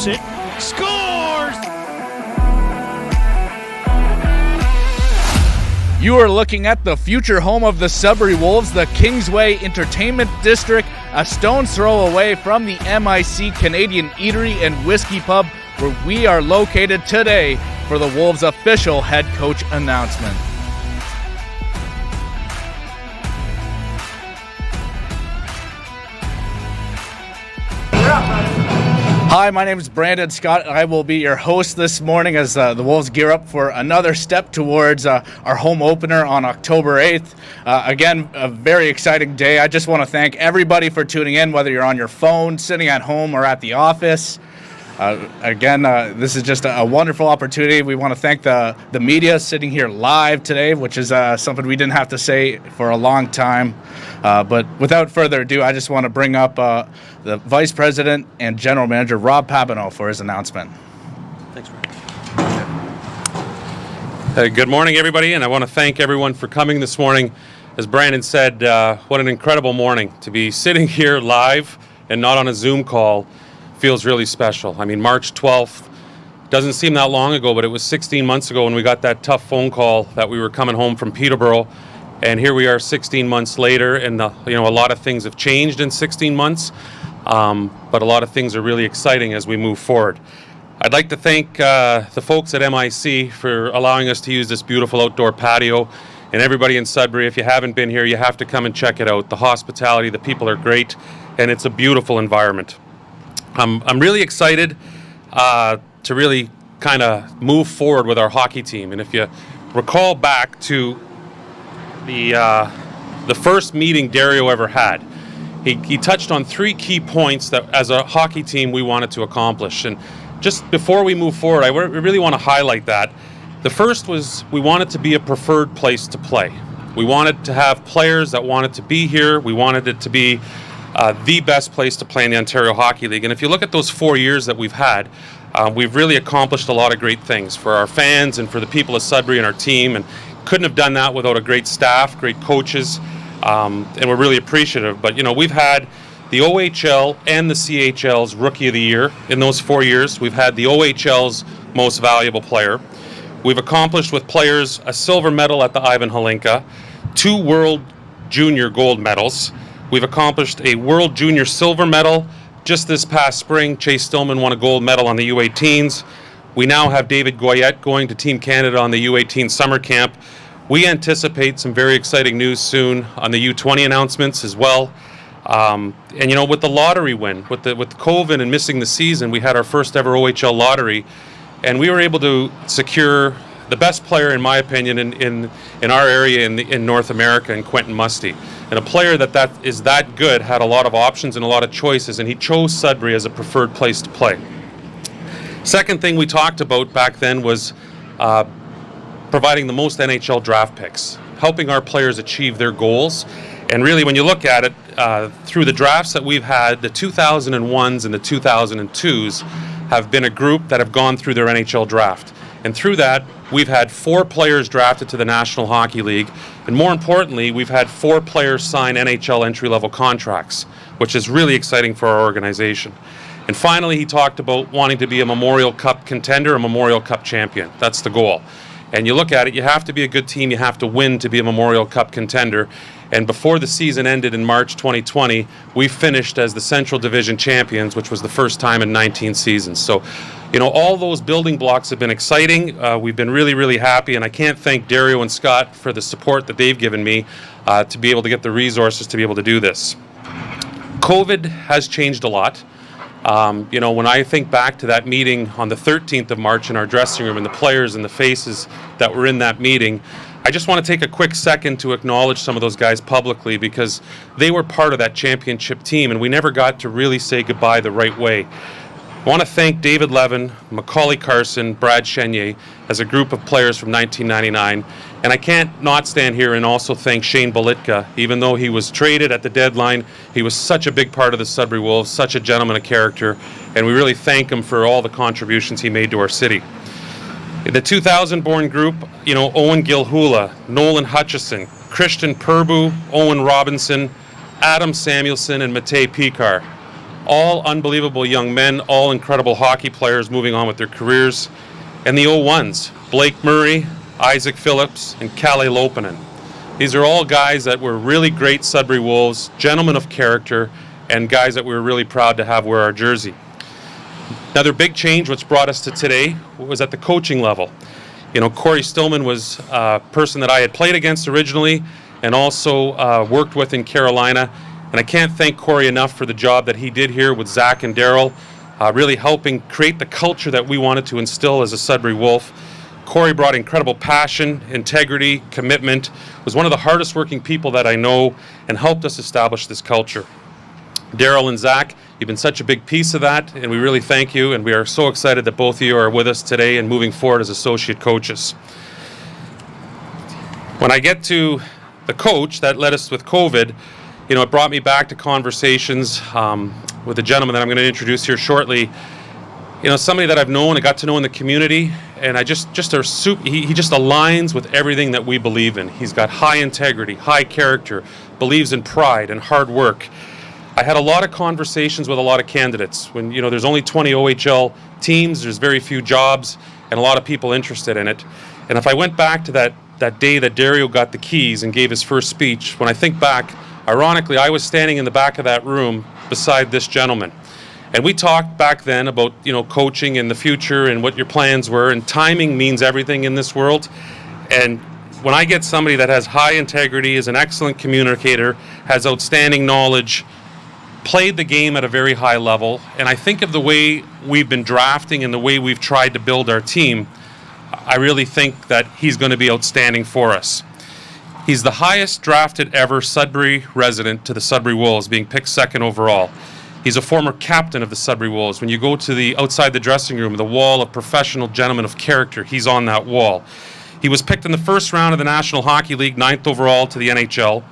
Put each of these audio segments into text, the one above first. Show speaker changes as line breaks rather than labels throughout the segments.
shoots it, scores!
You are looking at the future home of the Sudbury Wolves, the Kingsway Entertainment District, a stone's throw away from the MIC Canadian Eatery and Whiskey Pub, where we are located today for the Wolves' official head coach announcement. Hi, my name is Brandon Scott, and I will be your host this morning as the Wolves gear up for another step towards our home opener on October 8th. Again, a very exciting day. I just want to thank everybody for tuning in, whether you're on your phone, sitting at home, or at the office. This is just a wonderful opportunity. We want to thank the media sitting here live today, which is something we didn't have to say for a long time. But without further ado, I just want to bring up the Vice President and General Manager, Rob Papineau, for his announcement.
Thanks, Ryan. Good morning, everybody, and I want to thank everyone for coming this morning. As Brandon said, what an incredible morning. To be sitting here live and not on a Zoom call feels really special. I mean, March 12th doesn't seem that long ago, but it was 16 months ago when we got that tough phone call that we were coming home from Peterborough. And here we are 16 months later, and a lot of things have changed in 16 months, but a lot of things are really exciting as we move forward. I'd like to thank the folks at MIC for allowing us to use this beautiful outdoor patio, and everybody in Sudbury. If you haven't been here, you have to come and check it out. The hospitality, the people are great, and it's a beautiful environment. I'm really excited to really kind of move forward with our hockey team, and if you recall back to the first meeting Dario ever had, he touched on three key points that as a hockey team we wanted to accomplish. And just before we move forward, I really want to highlight that. The first was we wanted to be a preferred place to play. We wanted to have players that wanted to be here. We wanted it to be the best place to play in the Ontario Hockey League. And if you look at those 4 years that we've had, we've really accomplished a lot of great things for our fans and for the people of Sudbury and our team. And couldn't have done that without a great staff, great coaches, and we're really appreciative. But we've had the OHL and the CHL's Rookie of the Year in those 4 years. We've had the OHL's Most Valuable Player. We've accomplished with players a silver medal at the Ivan Hlinka, 2 World Junior gold medals. We've accomplished a World Junior silver medal. Just this past spring, Chase Stillman won a gold medal on the U18s. We now have David Goyette going to Team Canada on the U18 summer camp. We anticipate some very exciting news soon on the U20 announcements as well. And with the lottery win, with COVID and missing the season, we had our first ever OHL lottery, and we were able to secure the best player, in my opinion, in our area in North America, in Quentin Musty. And a player that is that good had a lot of options and a lot of choices, and he chose Sudbury as a preferred place to play. Second thing we talked about back then was providing the most NHL draft picks, helping our players achieve their goals. And really, when you look at it, through the drafts that we've had, the 2001s and the 2002s have been a group that have gone through their NHL draft. And through that, we've had 4 players drafted to the National Hockey League. And more importantly, we've had 4 players sign NHL entry-level contracts, which is really exciting for our organization. And finally, he talked about wanting to be a Memorial Cup contender, a Memorial Cup champion. That's the goal. And you look at it, you have to be a good team, you have to win to be a Memorial Cup contender. And before the season ended in March 2020, we finished as the Central Division champions, which was the first time in 19 seasons. So, all those building blocks have been exciting. We've been really, really happy, and I can't thank Dario and Scott for the support that they've given me to be able to get the resources to be able to do this. COVID has changed a lot. When I think back to that meeting on the 13th of March in our dressing room and the players and the faces that were in that meeting, I just want to take a quick second to acknowledge some of those guys publicly, because they were part of that championship team and we never got to really say goodbye the right way. I want to thank David Levin, Macaulay Carson, Brad Chenier as a group of players from 1999. And I can't not stand here and also thank Shane Belitka. Even though he was traded at the deadline, he was such a big part of the Sudbury Wolves, such a gentleman of character, and we really thank him for all the contributions he made to our city. The 2000-born group, Owen Gilhula, Nolan Hutchison, Christian Purbu, Owen Robinson, Adam Samuelson, and Matej Pikar. All unbelievable young men, all incredible hockey players moving on with their careers. And the 01s, Blake Murray, Isaac Phillips, and Kalle Lopinen. These are all guys that were really great Sudbury Wolves, gentlemen of character, and guys that we were really proud to have wear our jersey. Another big change, which brought us to today, was at the coaching level. You know, Corey Stillman was a person that I had played against originally and also worked with in Carolina. And I can't thank Corey enough for the job that he did here with Zach and Daryl, really helping create the culture that we wanted to instill as a Sudbury Wolf. Corey brought incredible passion, integrity, commitment, was one of the hardest working people that I know, and helped us establish this culture. Daryl and Zach, you've been such a big piece of that, and we really thank you, and we are so excited that both of you are with us today and moving forward as associate coaches. When I get to the coach that led us with COVID, you know, it brought me back to conversations with a gentleman that I'm going to introduce here shortly. You know, somebody that I've known and got to know in the community, and he just aligns with everything that we believe in. He's got high integrity, high character, believes in pride and hard work. I had a lot of conversations with a lot of candidates. When, you know, there's only 20 OHL teams, there's very few jobs, and a lot of people interested in it. And if I went back to that day that Dario got the keys and gave his first speech, when I think back, ironically, I was standing in the back of that room beside this gentleman. And we talked back then about, you know, coaching in the future and what your plans were, and timing means everything in this world. And when I get somebody that has high integrity, is an excellent communicator, has outstanding knowledge, played the game at a very high level, and I think of the way we've been drafting and the way we've tried to build our team, I really think that he's going to be outstanding for us. He's the highest drafted ever Sudbury resident to the Sudbury Wolves, being picked second overall. He's a former captain of the Sudbury Wolves. When you go to the outside the dressing room, the wall of professional gentlemen of character, he's on that wall. He was picked in the first round of the National Hockey League, 9th overall to the NHL.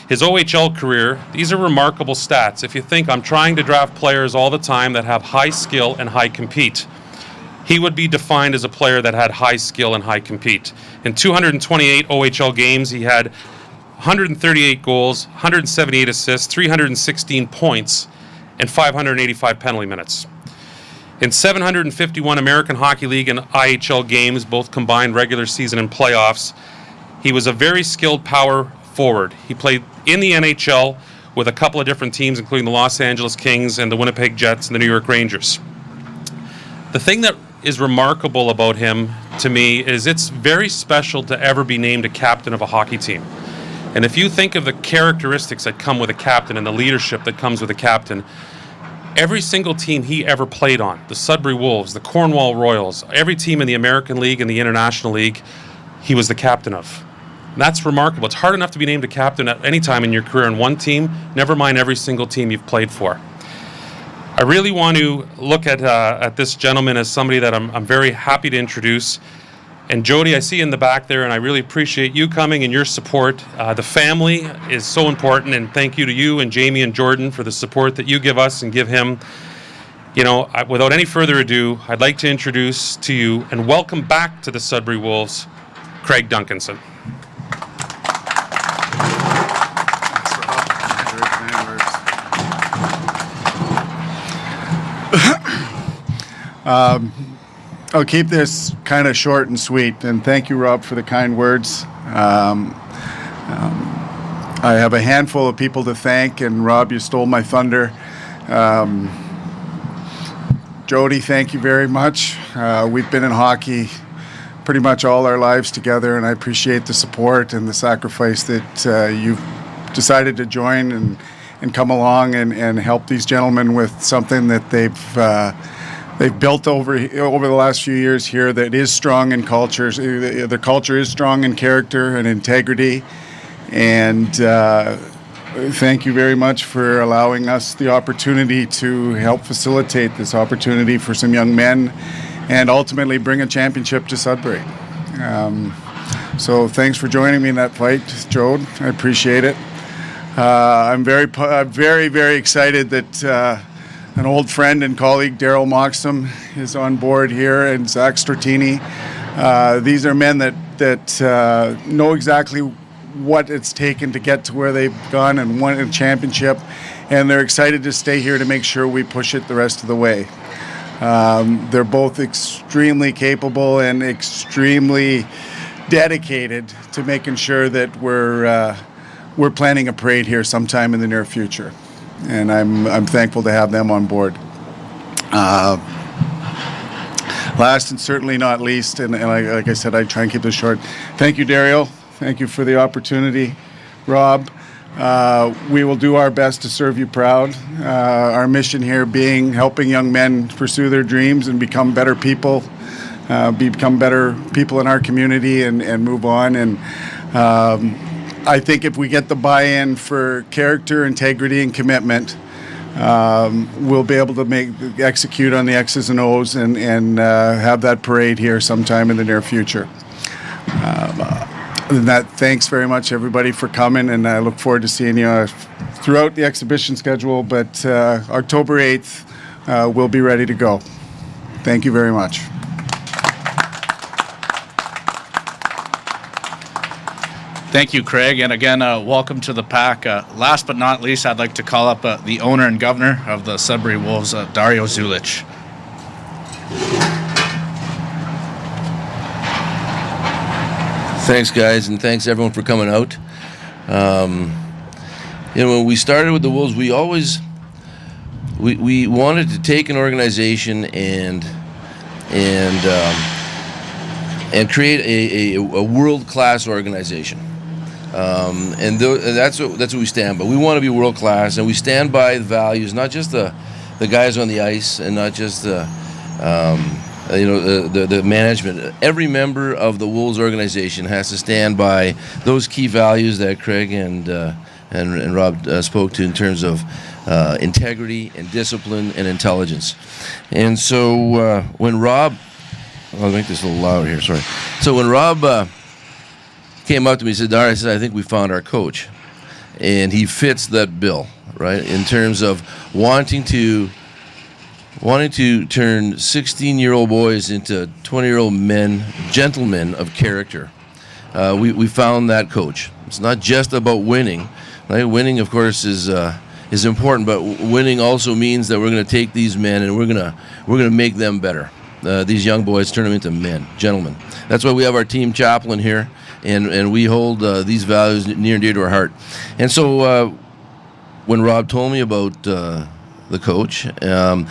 His OHL career, these are remarkable stats. If you think I'm trying to draft players all the time that have high skill and high compete, he would be defined as a player that had high skill and high compete. In 228 OHL games, he had 138 goals, 178 assists, 316 points, and 585 penalty minutes. In 751 American Hockey League and IHL games, both combined regular season and playoffs, he was a very skilled power forward. He played in the NHL with a couple of different teams, including the Los Angeles Kings and the Winnipeg Jets and the New York Rangers. The thing that is remarkable about him, to me, is it's very special to ever be named a captain of a hockey team. And if you think of the characteristics that come with a captain and the leadership that comes with a captain, every single team he ever played on, the Sudbury Wolves, the Cornwall Royals, every team in the American League and the International League, he was the captain of. And that's remarkable. It's hard enough to be named a captain at any time in your career in one team, never mind every single team you've played for. I really want to look at this gentleman as somebody that I'm very happy to introduce. And Jody, I see you in the back there, and I really appreciate you coming and your support. The family is so important, and thank you to you and Jamie and Jordan for the support that you give us and give him. You know, without any further ado, I'd like to introduce to you and welcome back to the Sudbury Wolves, Craig Duncanson.
I'll keep this kind of short and sweet, and thank you, Rob, for the kind words. I have a handful of people to thank, and Rob, you stole my thunder. Jody, thank you very much. We've been in hockey pretty much all our lives together, and I appreciate the support and the sacrifice that you've decided to join and come along and help these gentlemen with something that they've built over the last few years here that is strong in culture. The culture is strong in character and integrity. And thank you very much for allowing us the opportunity to help facilitate this opportunity for some young men and ultimately bring a championship to Sudbury. So thanks for joining me in that fight, Jode. I appreciate it. I'm very, very excited that an old friend and colleague, Daryl Moxham, is on board here, and Zach Stortini. These are men that know exactly what it's taken to get to where they've gone and won a championship, and they're excited to stay here to make sure we push it the rest of the way. They're both extremely capable and extremely dedicated to making sure that we're planning a parade here sometime in the near future, and I'm thankful to have them on board. Last and certainly not least, and like I said, I try and keep this short. Thank you, Dario. Thank you for the opportunity, Rob. We will do our best to serve you proud. Our mission here being helping young men pursue their dreams and become better people, become better people in our community and move on. And I think if we get the buy-in for character, integrity, and commitment, we'll be able to execute on the X's and O's and have that parade here sometime in the near future. Other than that, thanks very much, everybody, for coming, and I look forward to seeing you throughout the exhibition schedule, but October 8th, we'll be ready to go. Thank you very much.
Thank you, Craig, and again, welcome to the pack. Last but not least, I'd like to call up the owner and governor of the Sudbury Wolves, Dario Zulich.
Thanks, guys, and thanks everyone for coming out. When we started with the Wolves, we wanted to take an organization and create a world-class organization. That's what we stand by. We want to be world class, and we stand by the values, not just the guys on the ice, and not just the management. Every member of the Wolves organization has to stand by those key values that Craig and Rob spoke to in terms of integrity and discipline and intelligence. And so when Rob, I'll make this a little louder here. Sorry. So when Rob came up to me and said, Dario, I said, I think we found our coach. And he fits that bill, right, in terms of wanting to turn 16-year-old boys into 20-year-old men, gentlemen of character. We found that coach. It's not just about winning. Right? Winning, of course, is important, but winning also means that we're going to take these men and we're going to make them better. These young boys, turn them into men, gentlemen. That's why we have our team chaplain here. And we hold these values near and dear to our heart. And so when Rob told me about the coach, and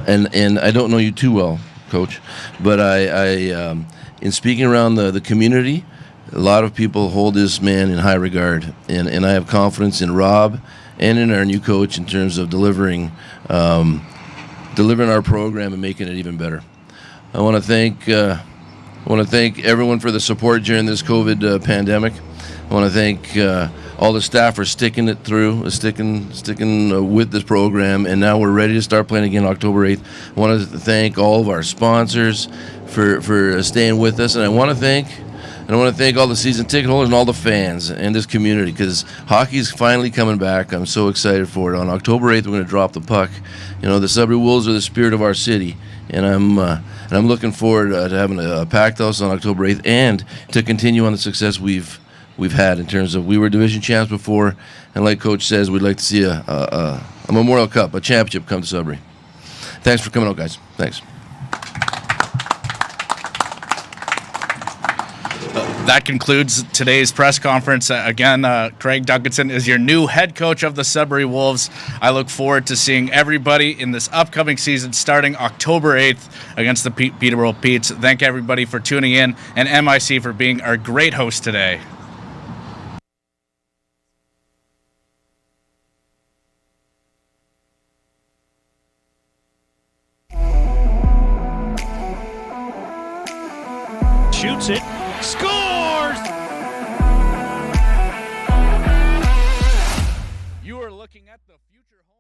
I don't know you too well, Coach, but I in speaking around the community, a lot of people hold this man in high regard. And I have confidence in Rob and in our new coach in terms of delivering our program and making it even better. I want to thank everyone for the support during this COVID pandemic. I want to thank all the staff for sticking it through, sticking with this program, and now we're ready to start playing again October 8th. I want to thank all of our sponsors for staying with us, and I want to thank all the season ticket holders and all the fans and this community, because hockey's finally coming back. I'm so excited for it. On October 8th, we're going to drop the puck. You know, the Sudbury Wolves are the spirit of our city, and I'm looking forward to having a packed house on October 8th and to continue on the success we've had in terms of we were division champs before, and like Coach says, we'd like to see a Memorial Cup, a championship come to Sudbury. Thanks for coming out, guys. Thanks.
That concludes today's press conference. Again, Craig Duncanson is your new head coach of the Sudbury Wolves. I look forward to seeing everybody in this upcoming season starting October 8th against the Peterborough Petes. Thank everybody for tuning in, and MIC for being our great host today.
Shoots it. Scores! You are looking at the future home.